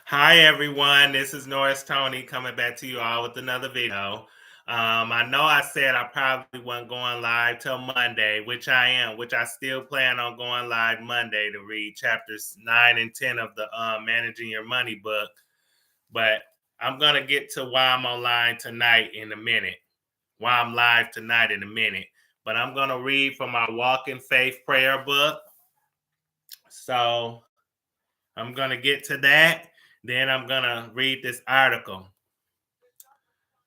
Hi everyone, this is Norris Tony coming back to you all with another video. I know I said I probably wasn't going live till Monday, which I am, which I still plan on going live Monday to read chapters 9 and 10 of the Managing Your Money book. But I'm going to get to why I'm online tonight in a minute, why I'm live tonight in a minute. But I'm going to read from our Walk in Faith prayer book. So I'm going to get to that. Then I'm going to read this article.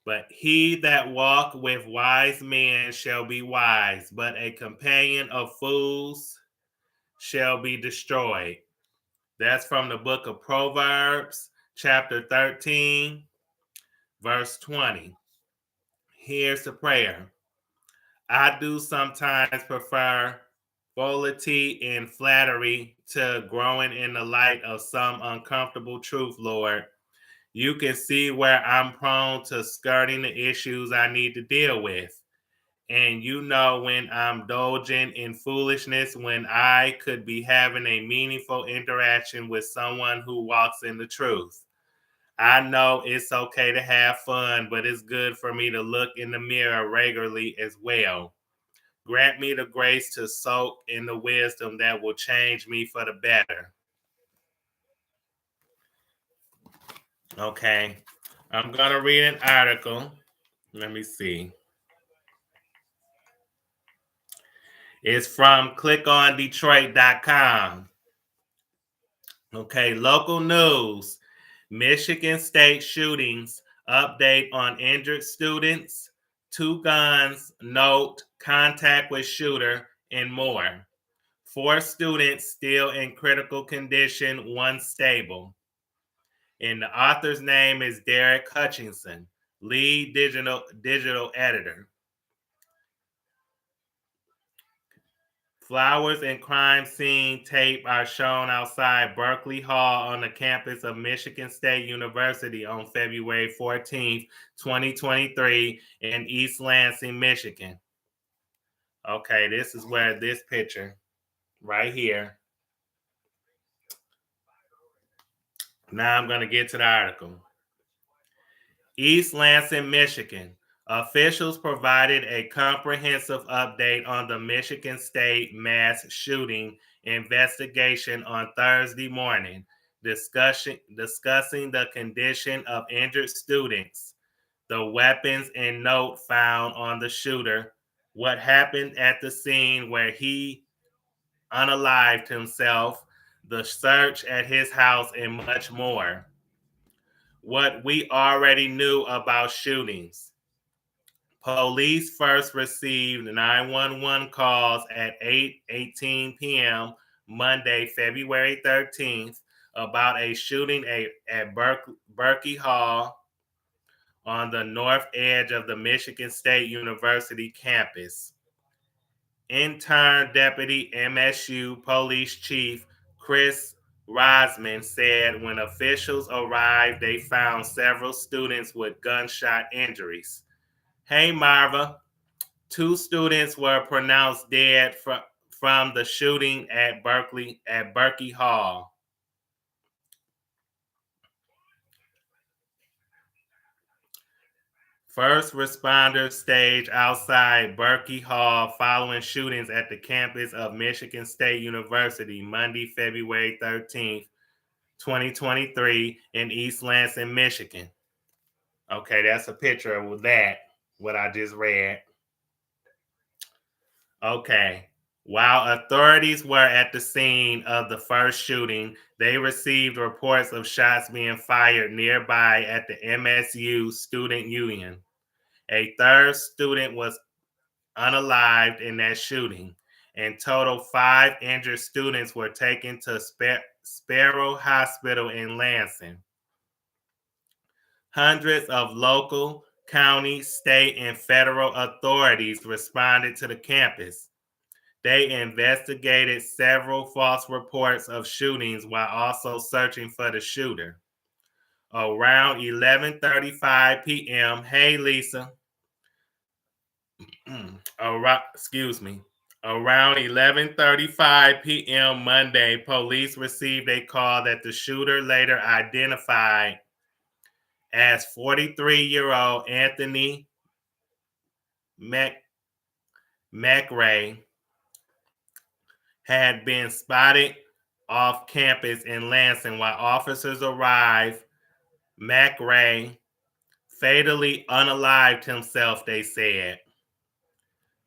But he that walk with wise men shall be wise, but a companion of fools shall be destroyed. That's from the book of Proverbs, chapter 13, verse 20. Here's the prayer. I do sometimes prefer volupty and flattery to growing in the light of some uncomfortable truth, Lord. You can see where I'm prone to skirting the issues I need to deal with. And you know when I'm indulging in foolishness when I could be having a meaningful interaction with someone who walks in the truth. I know it's okay to have fun, but it's good for me to look in the mirror regularly as well. Grant me the grace to soak in the wisdom that will change me for the better. Okay, I'm going to read an article. Let me see. It's from clickondetroit.com. Okay, local news. Michigan State shootings, update on injured students, 2 guns, note, contact with shooter, and more. 4 students still in critical condition, 1 stable. And the author's name is Derek Hutchinson, lead digital editor. Flowers and crime scene tape are shown outside Berkeley Hall on the campus of Michigan State University on February 14th, 2023 in East Lansing, Michigan. Okay, this is where this picture right here. Now I'm going to get to the article. East Lansing, Michigan. Officials provided a comprehensive update on the Michigan State mass shooting investigation on Thursday morning, discussing the condition of injured students, the weapons and note found on the shooter, what happened at the scene where he unalived himself, the search at his house, and much more. What we already knew about shootings. Police first received 911 calls at 8:18 p.m. Monday, February 13th, about a shooting at Berkey Hall on the north edge of the Michigan State University campus. Intern Deputy MSU Police Chief Chris Rosman said when officials arrived, they found several students with gunshot injuries. Hey, Marva. 2 students were pronounced dead from the shooting at Berkey Hall. First responders staged outside Berkey Hall following shootings at the campus of Michigan State University Monday, February 13th, 2023 in East Lansing, Michigan. Okay, that's a picture of that, what I just read. Okay. While authorities were at the scene of the first shooting, they received reports of shots being fired nearby at the MSU Student Union. A third student was unalived in that shooting. In total, 5 injured students were taken to Sparrow Hospital in Lansing. Hundreds of local, county, state, and federal authorities responded to the campus. They investigated several false reports of shootings while also searching for the shooter. Around 11:35 p.m., hey Lisa, excuse me. Around 11:35 p.m. Monday, police received a call that the shooter, later identified as 43-year-old Anthony McRae, had been spotted off campus in Lansing. While officers arrived, McRae fatally unalived himself, they said.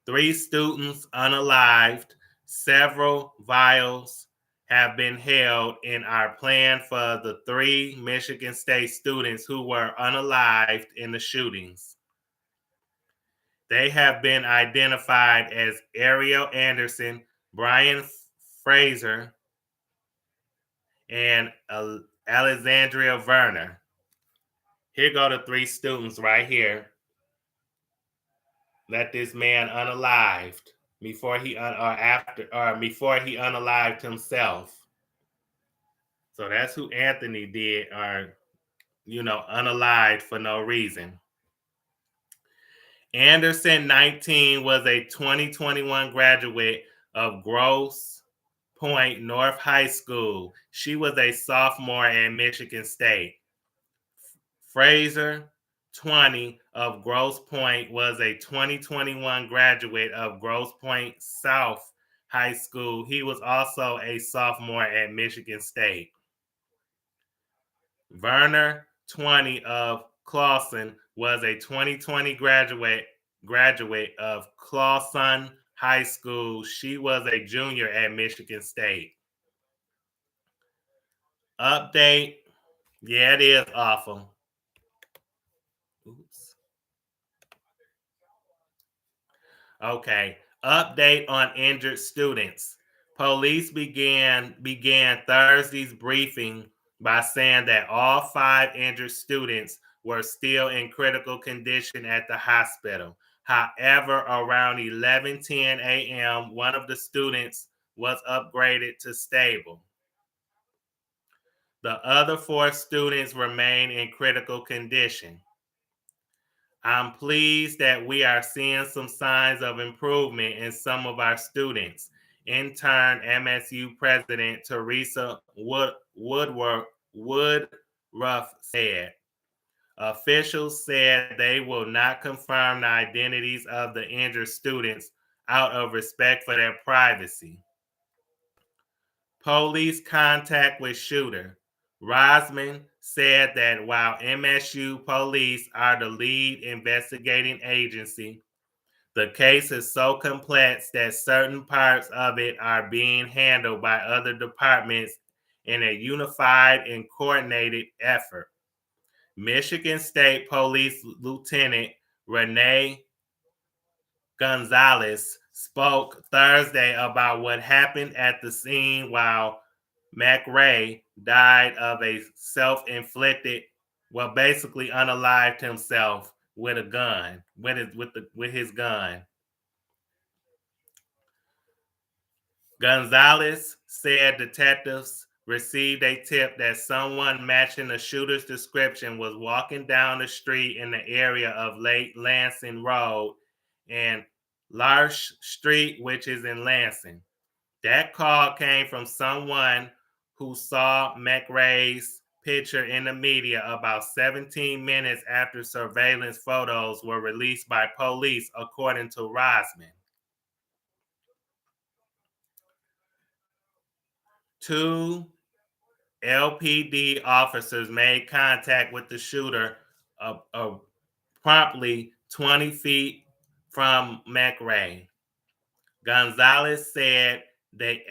3 students unalived. Several vials have been held in our plan for the 3 Michigan State students who were unalived in the shootings. They have been identified as Ariel Anderson, Brian Fraser, and Alexandria Werner. Here go the 3 students right here. Let this man unalived before he before he unalived himself. So that's who Anthony did, or unalived for no reason. Anderson, 19, was a 2021 graduate of Grosse Pointe North High School. She was a sophomore at Michigan State. Fraser, 20, of Grosse Pointe, was a 2021 graduate of Grosse Pointe South High School. He was also a sophomore at Michigan State. Werner, 20, of Clawson, was a 2020 graduate of Clawson High School. She was a junior at Michigan State. Update. Yeah, it is awful. Oops. Okay. Update on injured students. Police began Thursday's briefing by saying that all 5 injured students were still in critical condition at the hospital. However, around 11:10 a.m., one of the students was upgraded to stable. The other 4 students remain in critical condition. I'm pleased that we are seeing some signs of improvement in some of our students. Intern MSU President Teresa Woodruff said. Officials said they will not confirm the identities of the injured students out of respect for their privacy. Police contact with shooter. Rosman said that while MSU police are the lead investigating agency, the case is so complex that certain parts of it are being handled by other departments in a unified and coordinated effort. Michigan State Police Lieutenant Renee Gonzalez spoke Thursday about what happened at the scene while McRae died of a self-inflicted, basically unalived himself with a gun, with his gun. Gonzalez said detectives received a tip that someone matching the shooter's description was walking down the street in the area of Lake Lansing Road and Larch Street, which is in Lansing. That call came from someone who saw McRae's picture in the media about 17 minutes after surveillance photos were released by police, according to Rosman. 2 LPD officers made contact with the shooter promptly 20 feet from McRae. Gonzalez said they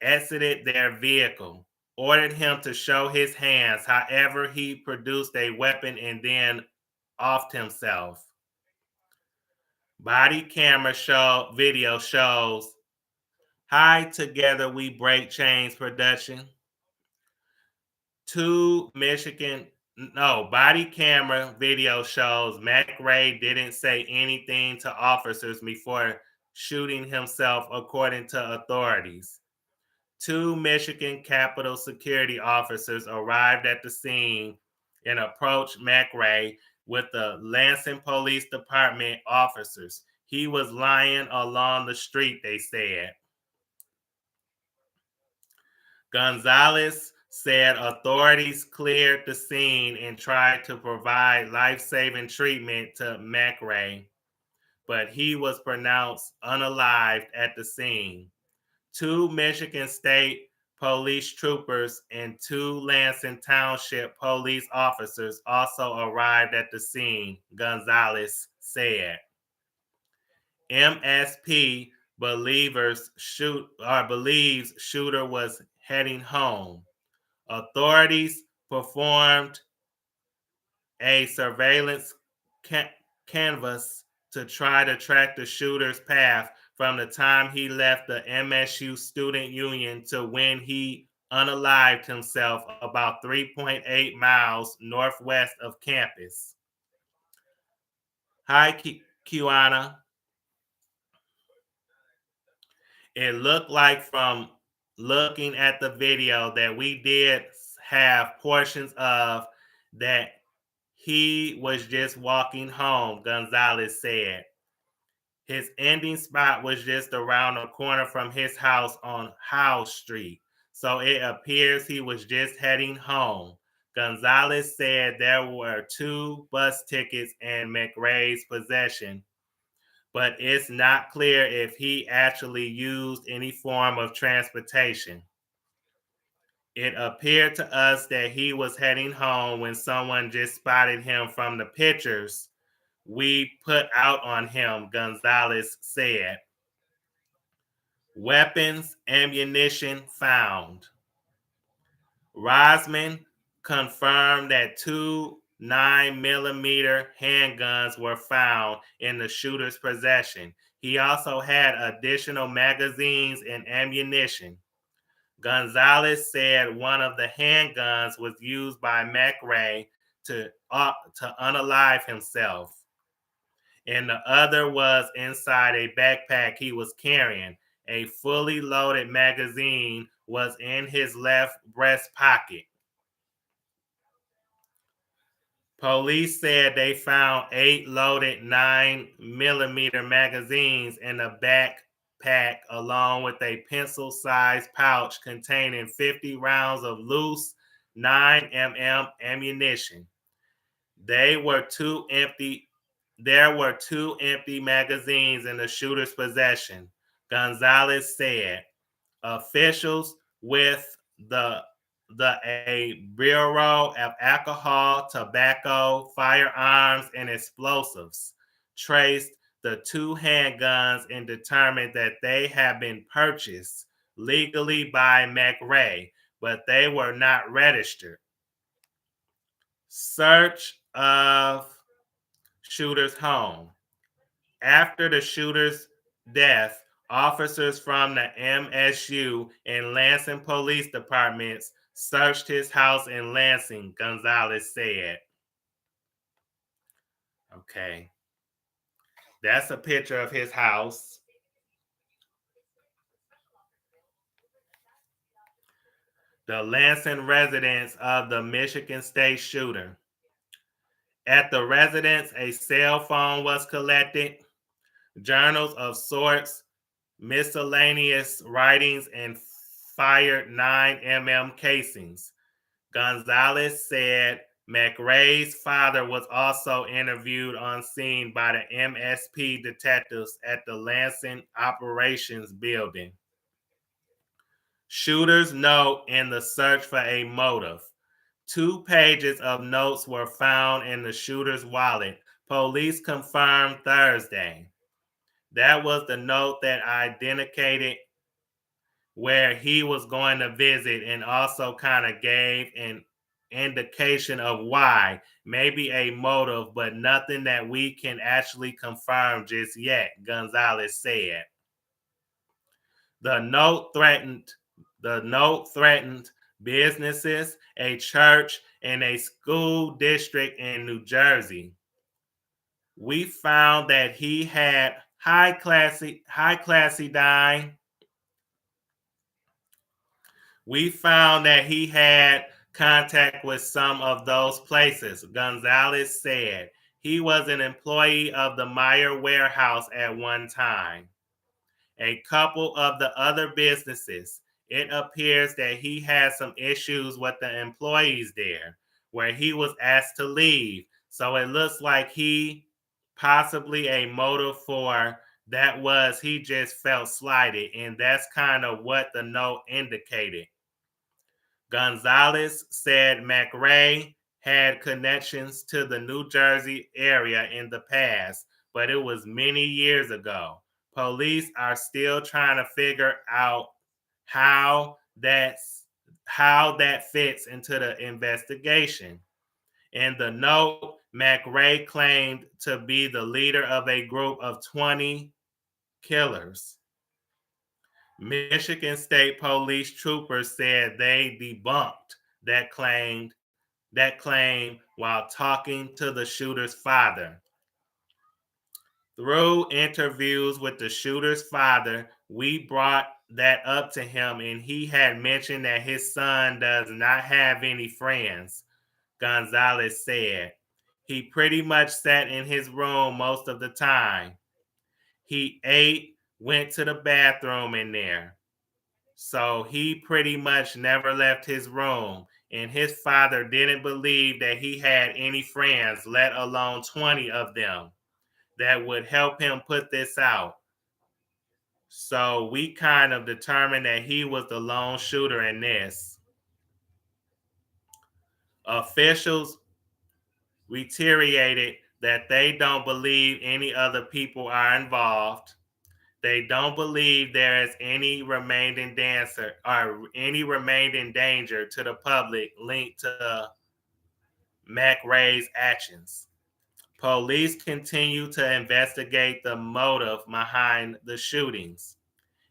exited their vehicle, ordered him to show his hands. However, he produced a weapon and then offed himself. Body camera video shows, "Hi, together we break chains" production. Body camera video shows McRae didn't say anything to officers before shooting himself, according to authorities. 2 Michigan Capitol security officers arrived at the scene and approached McRae with the Lansing Police Department officers. He was lying along the street, they said. Gonzalez said authorities cleared the scene and tried to provide life-saving treatment to McRae, but he was pronounced unalived at the scene. 2 Michigan State police troopers and 2 Lansing Township police officers also arrived at the scene, Gonzalez said. MSP believes shooter was heading home. Authorities performed a surveillance canvass to try to track the shooter's path from the time he left the MSU Student Union to when he unalived himself about 3.8 miles northwest of campus. Hi, Kiana. It looked like from looking at the video that we did have portions of that he was just walking home, Gonzalez said. His ending spot was just around the corner from his house on Howe Street, so it appears he was just heading home. Gonzalez said there were 2 bus tickets in McRae's possession, but it's not clear if he actually used any form of transportation. It appeared to us that he was heading home when someone just spotted him from the pictures we put out on him, Gonzalez said. Weapons, ammunition found. Rosman confirmed that 2 9mm handguns were found in the shooter's possession. He also had additional magazines and ammunition. Gonzalez said one of the handguns was used by McRae to unalive himself, and the other was inside a backpack he was carrying. A fully loaded magazine was in his left breast pocket. Police said they found 8 loaded 9mm magazines in a backpack along with a pencil-sized pouch containing 50 rounds of loose 9mm ammunition. There were 2 empty magazines in the shooter's possession, Gonzalez said. Officials with the Bureau of Alcohol, Tobacco, Firearms, and Explosives traced the 2 handguns and determined that they had been purchased legally by McRae, but they were not registered. Search of shooter's home. After the shooter's death, officers from the MSU and Lansing police departments searched his house in Lansing, Gonzalez said. Okay. That's a picture of his house. The Lansing residence of the Michigan State shooter. At the residence, a cell phone was collected, journals of sorts, miscellaneous writings, and fired 9mm casings. Gonzalez said McRae's father was also interviewed on scene by the MSP detectives at the Lansing Operations Building. Shooter's note in the search for a motive. 2 pages of notes were found in the shooter's wallet, police confirmed Thursday. That was the note that identified where he was going to visit and also kind of gave an indication of why, maybe a motive, but nothing that we can actually confirm just yet, Gonzalez said. The note threatened businesses, a church, and a school district in New Jersey. We found that he had high classy dine. We found that he had contact with some of those places, Gonzalez said. He was an employee of the Meyer warehouse at one time. A couple of the other businesses, it appears that he had some issues with the employees there, where he was asked to leave. So it looks like he possibly a motive for that was he just felt slighted, and that's kind of what the note indicated. Gonzalez said McRae had connections to the New Jersey area in the past, but it was many years ago. Police are still trying to figure out how that fits into the investigation. In the note, McRae claimed to be the leader of a group of 20 killers. Michigan State Police troopers said they debunked that claim while talking to the shooter's father. Through interviews with the shooter's father, we brought that up to him, and he had mentioned that his son does not have any friends, Gonzalez said. He pretty much sat in his room most of the time. He ate, went to the bathroom in there. So he pretty much never left his room. And his father didn't believe that he had any friends, let alone 20 of them, that would help him put this out. So we kind of determined that he was the lone shooter in this. Officials reiterated that they don't believe any other people are involved. They don't believe there is any remaining danger to the public linked to McRae's actions. Police continue to investigate the motive behind the shootings.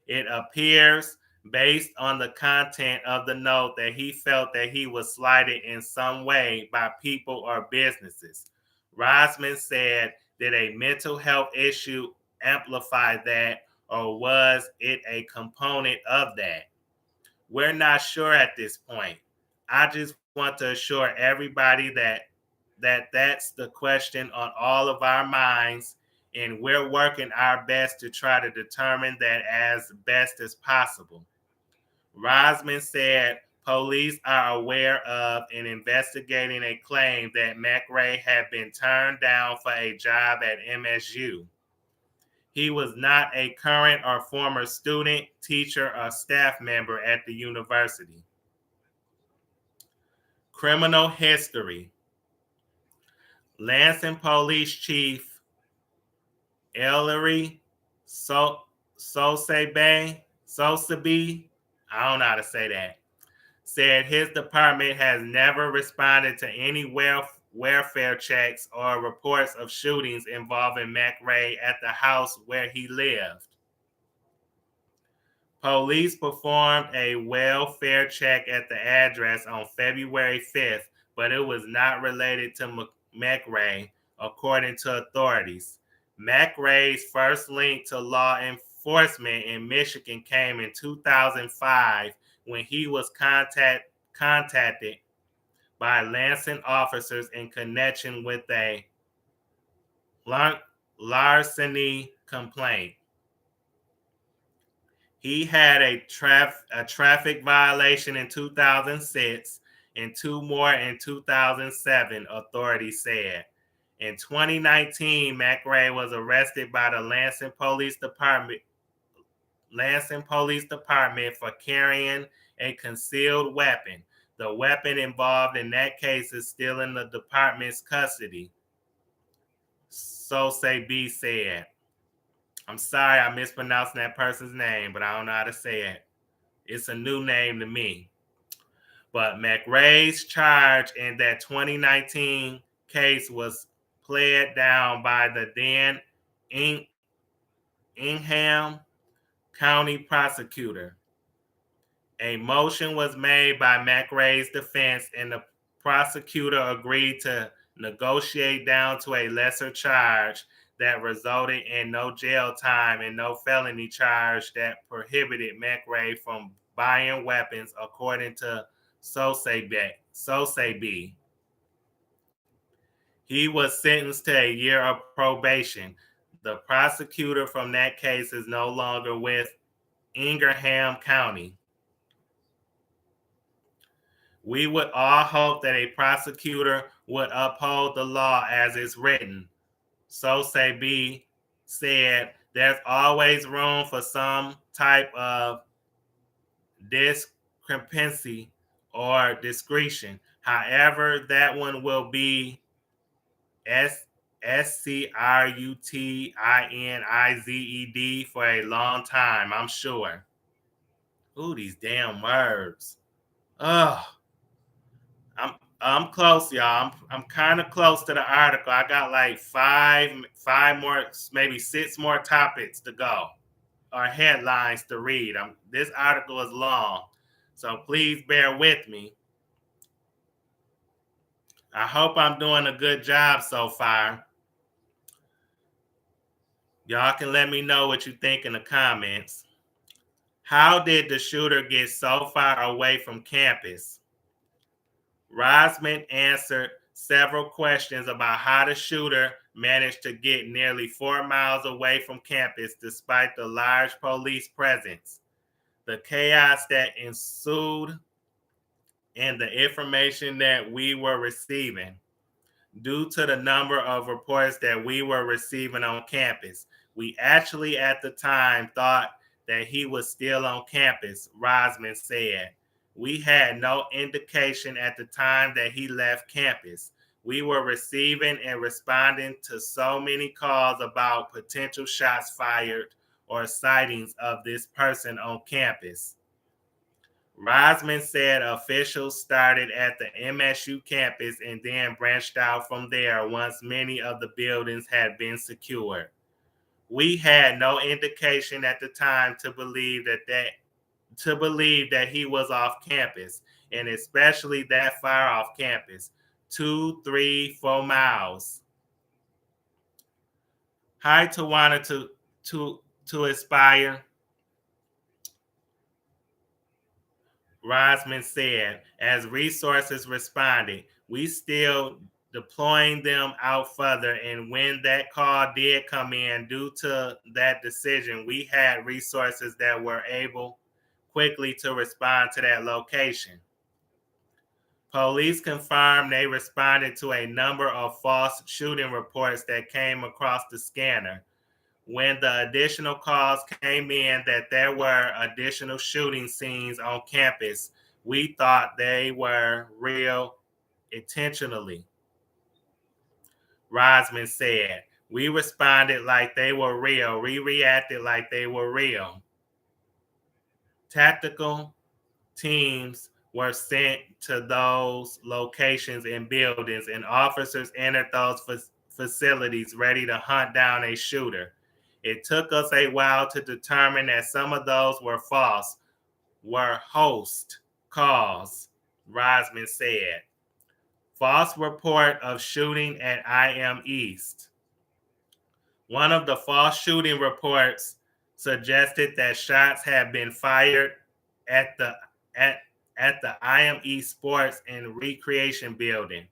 It appears, based on the content of the note, that he felt that he was slighted in some way by people or businesses. Rosman said, did a mental health issue amplify that, or was it a component of that? We're not sure at this point. I just want to assure everybody that's the question on all of our minds, and we're working our best to try to determine that as best as possible. Rosman said police are aware of and investigating a claim that McRae had been turned down for a job at MSU. He was not a current or former student, teacher, or staff member at the university. Criminal history. Lansing Police Chief Ellery Sosebee, I don't know how to say that, said his department has never responded to any welfare checks or reports of shootings involving McRae at the house where he lived. Police performed a welfare check at the address on February 5th, but it was not related to McRae, according to authorities. McRae's first link to law enforcement in Michigan came in 2005 when he was contacted by Lansing officers in connection with a larceny complaint. He had a traffic violation in 2006 and two more in 2007, authorities said. In 2019, McRae was arrested by the Lansing Police Department for carrying a concealed weapon. The weapon involved in that case is still in the department's custody, Sosebee said. I'm sorry I mispronounced that person's name, but I don't know how to say it. It's a new name to me. But McRae's charge in that 2019 case was pled down by the then Ingham County prosecutor. A motion was made by McRae's defense, and the prosecutor agreed to negotiate down to a lesser charge that resulted in no jail time and no felony charge that prohibited McRae from buying weapons, according to Sosebee. He was sentenced to a year of probation. The prosecutor from that case is no longer with Ingham County. We would all hope that a prosecutor would uphold the law as it's written. So say B said, there's always room for some type of discrepancy or discretion. However, that one will be SCRUTINIZED for a long time, I'm sure. Ooh, these damn words. Oh, I'm close, y'all. I'm kind of close to the article. I got like five more, maybe six more topics to go, or headlines to read. This article is long, so please bear with me. I hope I'm doing a good job so far. Y'all can let me know what you think in the comments. How did the shooter get so far away from campus? Rosman answered several questions about how the shooter managed to get nearly 4 miles away from campus despite the large police presence, the chaos that ensued, and the information that we were receiving. Due to the number of reports that we were receiving on campus, we actually at the time thought that he was still on campus, Rosman said. We had no indication at the time that he left campus. We were receiving and responding to so many calls about potential shots fired or sightings of this person on campus. Rosman said officials started at the MSU campus and then branched out from there once many of the buildings had been secured. We had no indication at the time to believe that he was off campus, and especially that far off campus, 2, 3, 4 miles. Hi, Tawana to Aspire. Rosman said, as resources responded, we still deploying them out further. And when that call did come in due to that decision, we had resources that were able quickly to respond to that location. Police confirmed they responded to a number of false shooting reports that came across the scanner. When the additional calls came in that there were additional shooting scenes on campus, we thought they were real intentionally. Rosman said, we responded like they were real. We reacted like they were real. Tactical teams were sent to those locations and buildings, and officers entered those facilities ready to hunt down a shooter. It took us a while to determine that some of those were false, were host calls, Rosman said. False report of shooting at IM East. One of the false shooting reports suggested that shots had been fired at the IM East Sports and Recreation Building.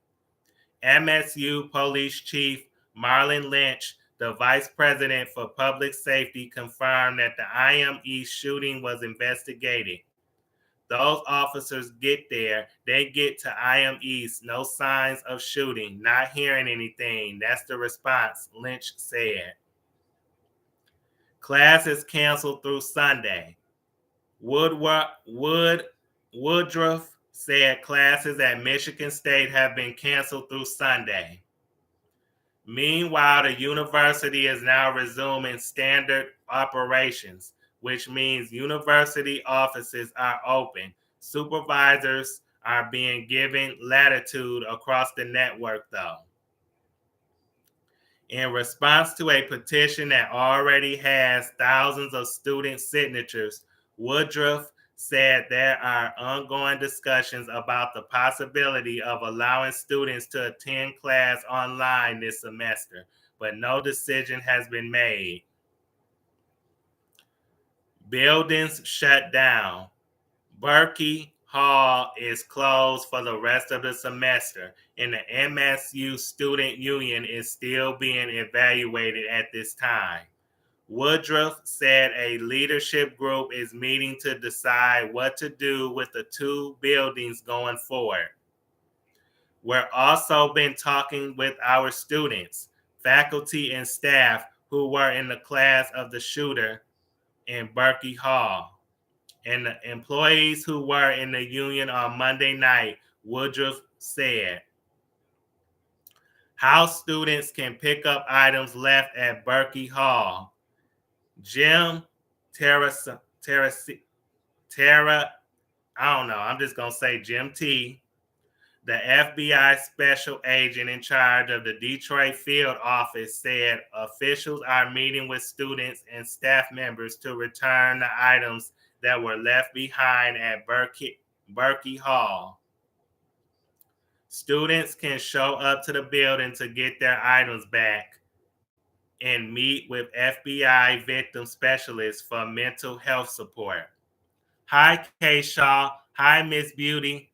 MSU Police Chief Marlon Lynch, the Vice President for Public Safety, confirmed that the IM East shooting was investigated. Those officers get there, they get to IM East, no signs of shooting, not hearing anything. That's the response, Lynch said. Classes canceled through Sunday. Woodruff said classes at Michigan State have been canceled through Sunday. Meanwhile, the university is now resuming standard operations, which means university offices are open. Supervisors are being given latitude across the network, though. In response to a petition that already has thousands of student signatures, Woodruff said there are ongoing discussions about the possibility of allowing students to attend class online this semester, but no decision has been made. Buildings shut down. Berkey, Hall is closed for the rest of the semester, and the MSU Student Union is still being evaluated at this time. Woodruff said a leadership group is meeting to decide what to do with the two buildings going forward. We're also been talking with our students, faculty, and staff who were in the class of the shooter in Berkey Hall, and the employees who were in the union on Monday night, Woodruff said. House students can pick up items left at Berkey Hall. Jim Terra, I don't know, I'm just going to say Jim T., the FBI special agent in charge of the Detroit field office, said officials are meeting with students and staff members to return the items that were left behind at Berkey Hall. Students can show up to the building to get their items back and meet with FBI victim specialists for mental health support. Hi, Kay Shaw. Hi, Miss Beauty.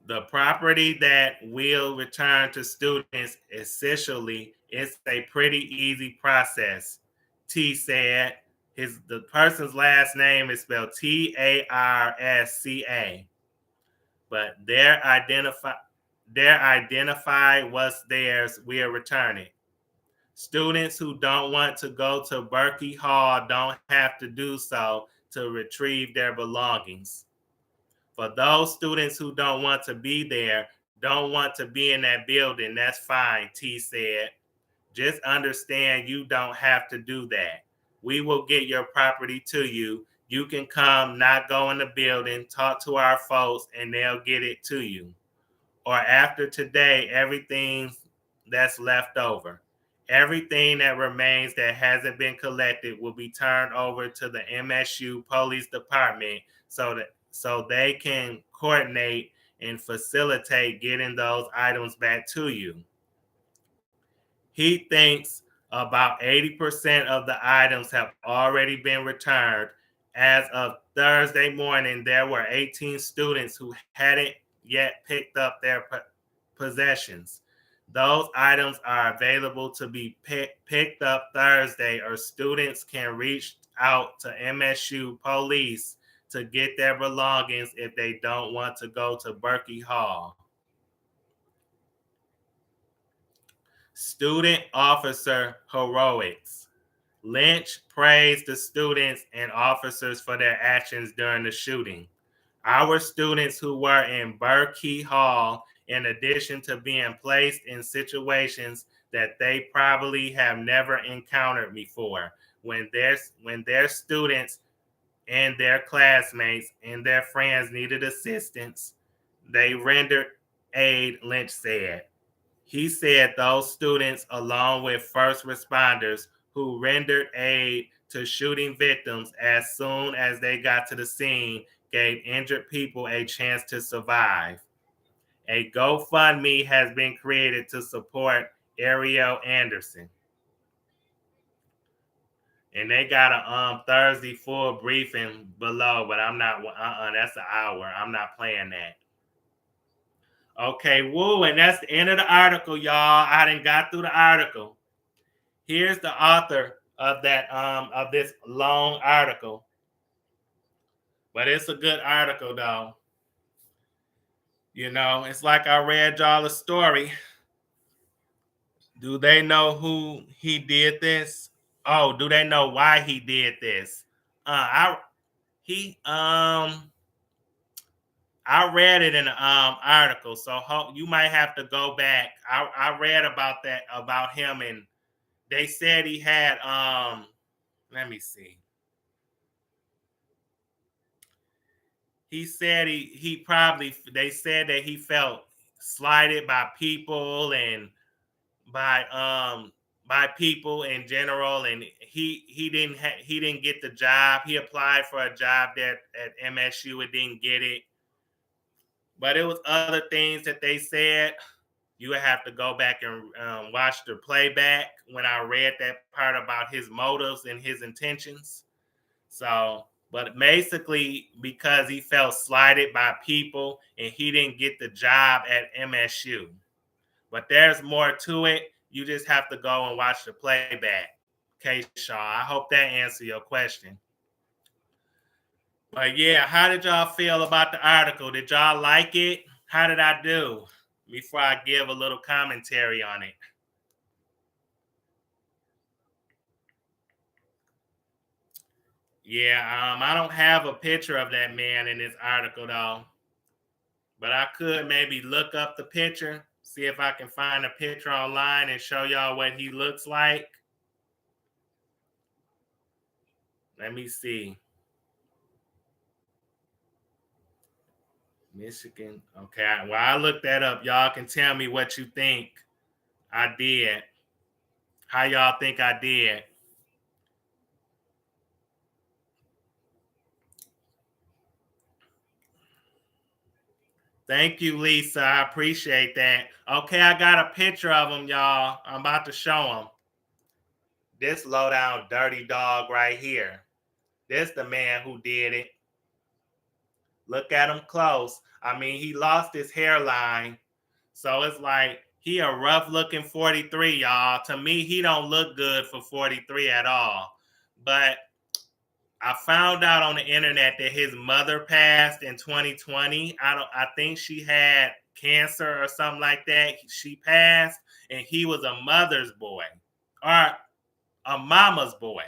The property that will return to students essentially is a pretty easy process, T said. The person's last name is spelled Tarsca, but their identify what's theirs will return it. Students who don't want to go to Berkey Hall don't have to do so to retrieve their belongings. For those students who don't want to be there, don't want to be in that building, that's fine, T said. Just understand you don't have to do that. We will get your property to you. You can come, not go in the building, talk to our folks, and they'll get it to you. Or after today, everything that's left over. Everything that remains that hasn't been collected will be turned over to the MSU Police Department so they can coordinate and facilitate getting those items back to you. He thinks about 80% of the items have already been returned. As of Thursday morning, there were 18 students who hadn't yet picked up their possessions. Those items are available to be picked up Thursday, or students can reach out to MSU police to get their belongings if they don't want to go to Berkey Hall. Student officer heroics. Lynch praised the students and officers for their actions during the shooting. Our students who were in Berkey Hall, in addition to being placed in situations that they probably have never encountered before, when their students and their classmates and their friends needed assistance, they rendered aid, Lynch said. He said those students, along with first responders who rendered aid to shooting victims as soon as they got to the scene, gave injured people a chance to survive. A GoFundMe has been created to support Ariel Anderson. And they got a Thursday full briefing below, but I'm not, that's an hour. I'm not playing that. Okay, woo, and that's the end of the article, y'all. I done got through the article. Here's the author of that of this long article. But it's a good article, though. You know, it's like I read y'all a story. Do they know who he did this? Oh, do they know why he did this? I read it in an article, so you might have to go back. I read about that, about him, and they said he had let me see. He said he probably, they said that he felt slighted by people and by people in general, and he didn't get the job. He applied for a job that at MSU and didn't get it. But it was other things that they said. You would have to go back and watch the playback when I read that part about his motives and his intentions. So, but basically, because he felt slighted by people and he didn't get the job at MSU. But there's more to it. You just have to go and watch the playback. Okay, Shaw. I hope that answered your question. But yeah, how did y'all feel about the article? Did y'all like it? How did I do? Before I give a little commentary on it. Yeah, I don't have a picture of that man in this article though, but I could maybe look up the picture, see if I can find a picture online and show y'all what he looks like. Let me see. Michigan. Okay, well, I looked that up. Y'all can tell me what you think I did. How y'all think I did? Thank you, Lisa. I appreciate that. Okay, I got a picture of him, y'all. I'm about to show him. This low down dirty dog right here. This the man who did it. Look at him close. I mean, he lost his hairline. So it's like he a rough looking 43, y'all. To me, he don't look good for 43 at all. But I found out on the internet that his mother passed in 2020. I think she had cancer or something like that. She passed and he was a mother's boy or a mama's boy.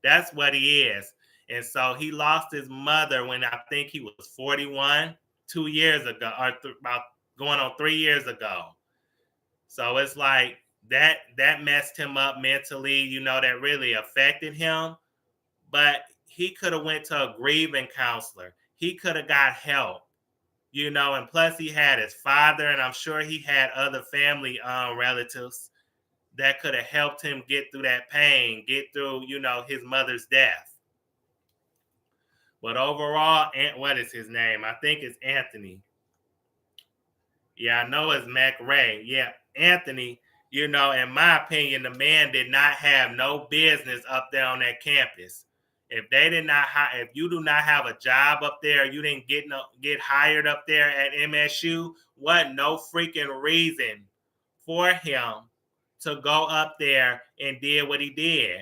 That's what he is. And so he lost his mother when I think he was 41, 2 years ago, or about going on 3 years ago. So it's like that messed him up mentally, that really affected him. But he could have went to a grieving counselor. He could have got help, and plus he had his father, and I'm sure he had other family relatives that could have helped him get through that pain, get through, his mother's death. But overall, what is his name? I think it's Anthony. Yeah, I know it's McRae. Yeah, Anthony, in my opinion, the man did not have no business up there on that campus. If they did not if you do not have a job up there, you didn't get hired up there at MSU, what no freaking reason for him to go up there and did what he did.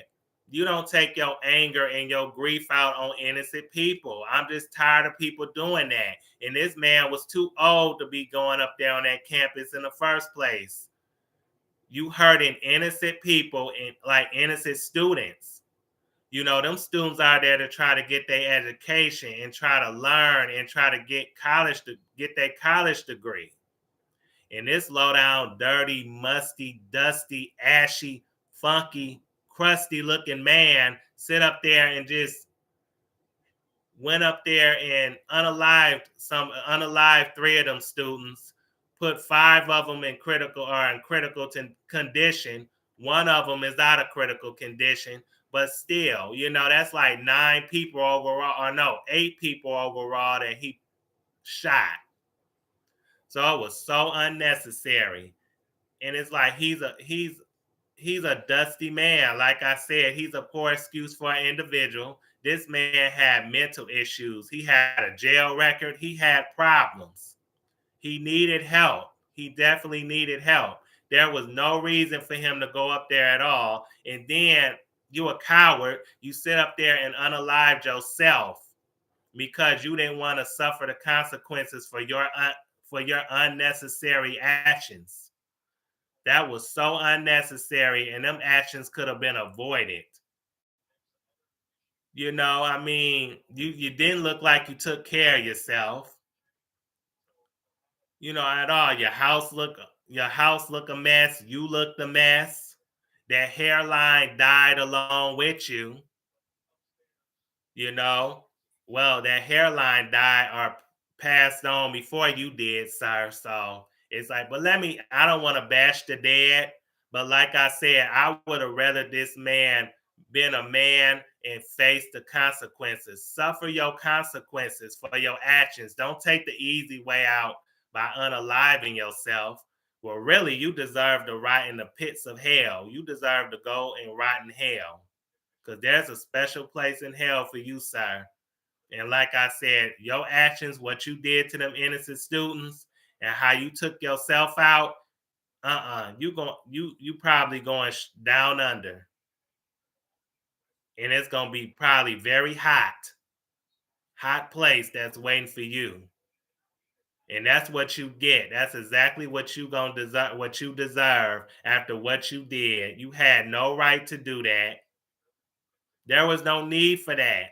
You don't take your anger and your grief out on innocent people. I'm just tired of people doing that. And this man was too old to be going up there on that campus in the first place. You hurting innocent people and like innocent students. Them students are there to try to get their education and try to learn and try to get their college degree. And this low down, dirty, musty, dusty, ashy, funky, crusty looking man sit up there and just went up there and unalived three of them students, put five of them in critical condition. One of them is out of critical condition, but still, that's like 9 people overall, or no, 8 people overall that he shot. So it was so unnecessary. And it's like he's a dusty man. Like I said, he's a poor excuse for an individual. This man had mental issues. He had a jail record. He had problems. He needed help. He definitely needed help. There was no reason for him to go up there at all. And then you a coward. You sit up there and unalive yourself because you didn't want to suffer the consequences for your unnecessary actions. That was so unnecessary, and them actions could have been avoided. I mean, you didn't look like you took care of yourself, at all. Your house look a mess. You looked a mess. That hairline died along with you. you know. Well, that hairline died or passed on before you did, sir. So it's like, but I don't want to bash the dead. But like I said, I would have rather this man been a man and face the consequences. Suffer your consequences for your actions. Don't take the easy way out by unaliving yourself. Well, really, you deserve to rot in the pits of hell. You deserve to go and rot in hell. because there's a special place in hell for you, sir. And like I said, your actions, what you did to them innocent students, and how you took yourself out, you probably going down under, and it's gonna be probably very hot place that's waiting for you. And that's what you get. That's exactly what you gonna deserve. What you deserve after what you did. You had no right to do that. There was no need for that.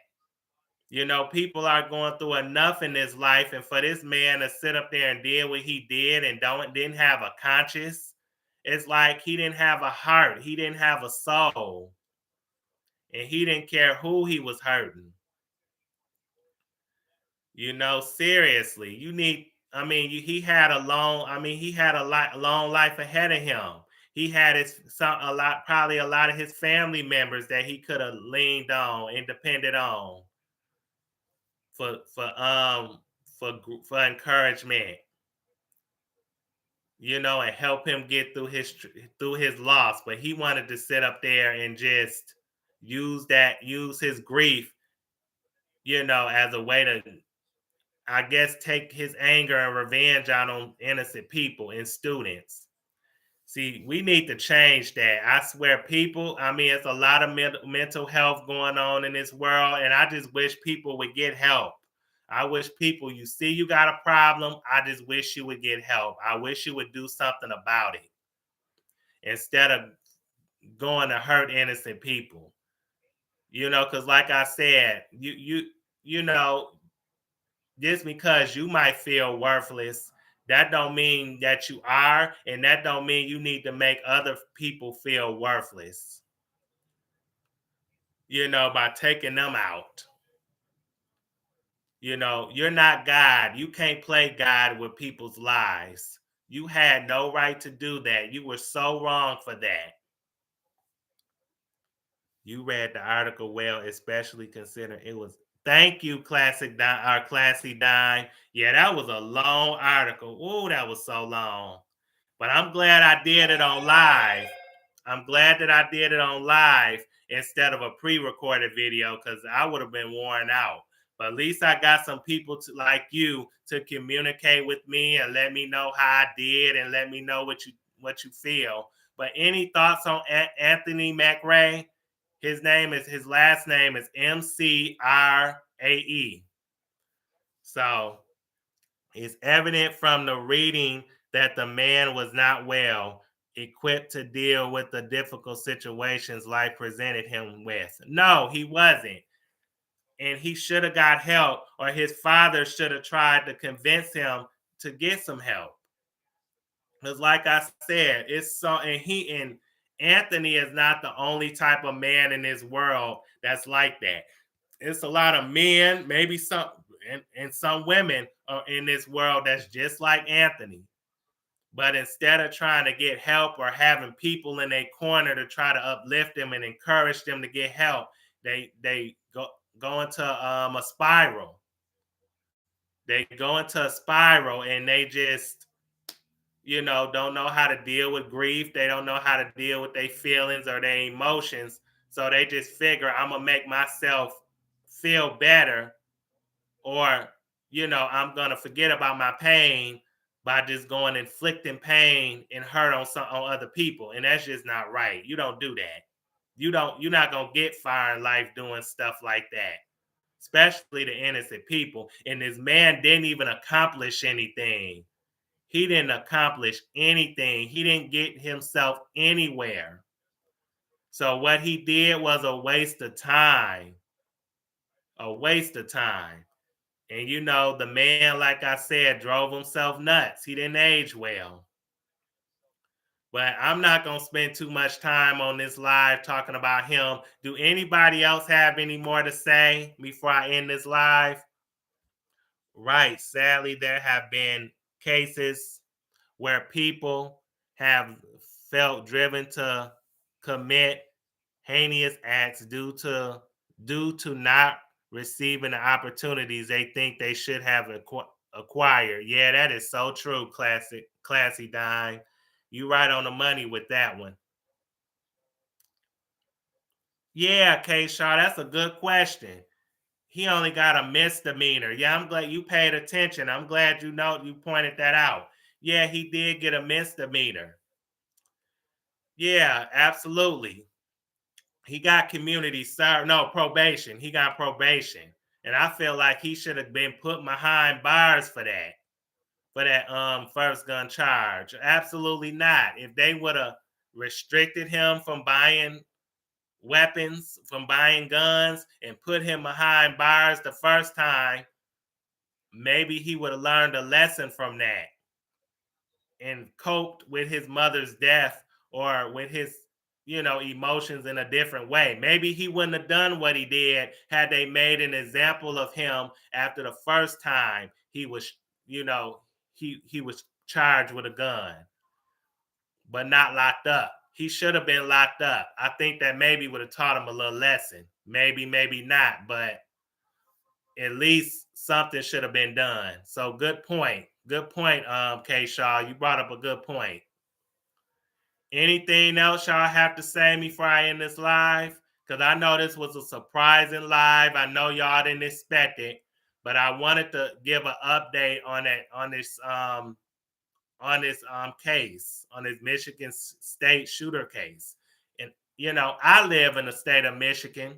You know, people are going through enough in this life, and for this man to sit up there and did what he did and didn't have a conscience, it's like he didn't have a heart. He didn't have a soul, and he didn't care who he was hurting. You know, seriously, you need. I mean, he had a long. I mean, he had long life ahead of him. He had probably a lot of his family members that he could have leaned on and depended on for for um for encouragement. You know, and help him get through his loss. But he wanted to sit up there and just use his grief, you know, as a way to, I guess, take his anger and revenge out on innocent people and students. See, we need to change that. I swear, people, I mean, it's a lot of mental health going on in this world, and I just wish people would get help. I wish people, you see, you got a problem. I just wish you would get help. I wish you would do something about it instead of going to hurt innocent people. You know, because like I said, you know, just because you might feel worthless, that don't mean that you are, and that don't mean you need to make other people feel worthless, you know, by taking them out. You know, you're not God. You can't play God with people's lives. You had no right to do that. You were so wrong for that. You read the article well, especially considering it was. Thank you, Classy Dime. Yeah, that was a long article. Oh, that was so long. But I'm glad I did it on live. I'm glad that I did it on live instead of a pre-recorded video, because I would have been worn out. But at least I got some people like you to communicate with me and let me know how I did and let me know what you feel. But any thoughts on Anthony McRae? His last name is McRae. So it's evident from the reading that the man was not well equipped to deal with the difficult situations life presented him with. No, he wasn't. And he should have got help, or his father should have tried to convince him to get some help. Because like I said, it's so, and Anthony is not the only type of man in this world that's like that. It's a lot of men, maybe some, and some women are in this world that's just like Anthony. But instead of trying to get help or having people in their corner to try to uplift them and encourage them to get help, they go into a spiral. They go into a spiral and they just, you know, don't know how to deal with grief. They don't know how to deal with their feelings or their emotions. So they just figure, I'm gonna make myself feel better, or, you know, I'm gonna forget about my pain by just going inflicting pain and hurt on other people. And that's just not right. You don't do that. You're not gonna get far in life doing stuff like that, especially the innocent people. And this man didn't even accomplish anything. He didn't accomplish anything. He didn't get himself anywhere. So what he did was a waste of time. A waste of time. And you know, the man, like I said, drove himself nuts. He didn't age well. But I'm not going to spend too much time on this live talking about him. Do anybody else have any more to say before I end this live? Right. Sadly, there have been cases where people have felt driven to commit heinous acts due to not receiving the opportunities they think they should have acquired. Yeah, that is so true, Classy Dime. You right on the money with that one. Yeah, K Shaw, that's a good question. He only got a misdemeanor. Yeah, I'm glad you paid attention. I'm glad you know you pointed that out. Yeah, he did get a misdemeanor. Yeah, absolutely. He got community service, no probation. He got probation, and I feel like he should have been put behind bars for that first gun charge. Absolutely not. If they would have restricted him from buying weapons, from buying guns, and put him behind bars the first time, maybe he would have learned a lesson from that and coped with his mother's death or with his emotions in a different way. Maybe he wouldn't have done what he did had they made an example of him after the first time he was you know he was charged with a gun but not locked up. He should have been locked up. I think that maybe would have taught him a little lesson. Maybe not, but at least something should have been done. So good point. Good point, K Shaw. You brought up a good point. Anything else y'all have to say before I end this live? Because I know this was a surprising live. I know y'all didn't expect it, but I wanted to give an update on that on this case, on this Michigan State shooter case. And I live in the state of Michigan.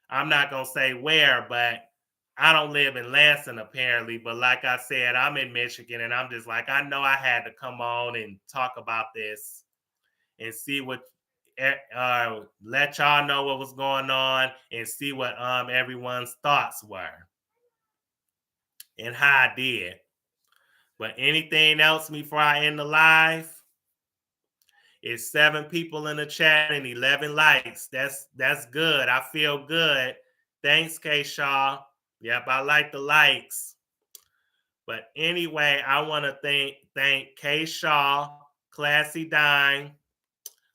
I'm not gonna say where, but I don't live in Lansing apparently. But like I said, I'm in Michigan, and I'm just like, I know I had to come on and talk about this and see what let y'all know what was going on and see what everyone's thoughts were and how I did. But anything else before I end the live? It's 7 people in the chat and 11 likes. That's good. I feel good. Thanks, K Shaw. Yep, I like the likes. But anyway, I want to thank K Shaw, Classy Dime,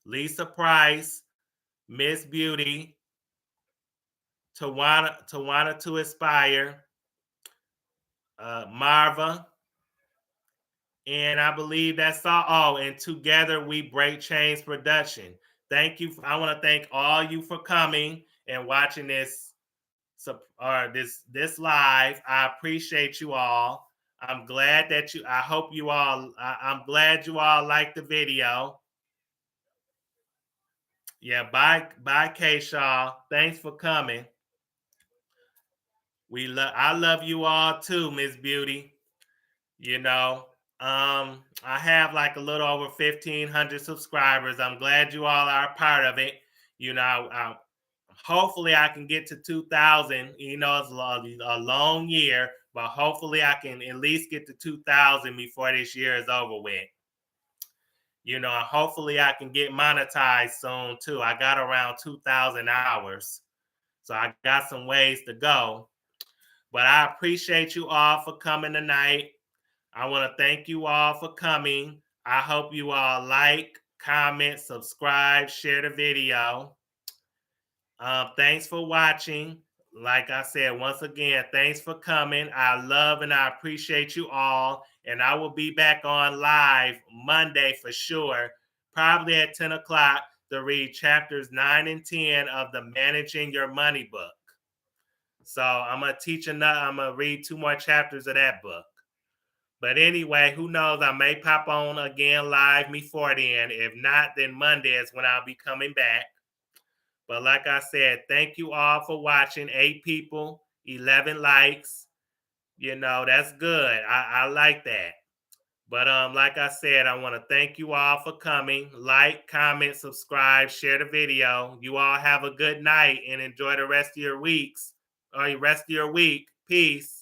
Lisa Price, Miss Beauty, Tawana to Aspire, Marva, and I believe that's all. Oh, and Together We Break Chains Production. Thank you. I want to thank all you for coming and watching this live. I appreciate you all. I'm glad that you. I hope you all. I'm glad you all liked the video. Yeah, bye, K Shaw. Thanks for coming. I love you all too, Miss Beauty. I have like a little over 1,500 subscribers. I'm glad you all are a part of it. Hopefully I can get to 2,000. It's a long year, but hopefully I can at least get to 2,000 before this year is over with. Hopefully I can get monetized soon too. I got around 2,000 hours, so I got some ways to go. But I appreciate you all for coming tonight. I want to thank you all for coming. I hope you all like, comment, subscribe, share the video. Thanks for watching. Like I said, once again, thanks for coming. I love and I appreciate you all. And I will be back on live Monday for sure, probably at 10 o'clock to read chapters 9 and 10 of the Managing Your Money book. So I'm going to read 2 more chapters of that book. But anyway, who knows? I may pop on again live before then. If not, then Monday is when I'll be coming back. But like I said, thank you all for watching. 8 people, 11 likes. That's good. I like that. But like I said, I want to thank you all for coming. Like, comment, subscribe, share the video. You all have a good night and enjoy the rest of your weeks or the rest of your week. Peace.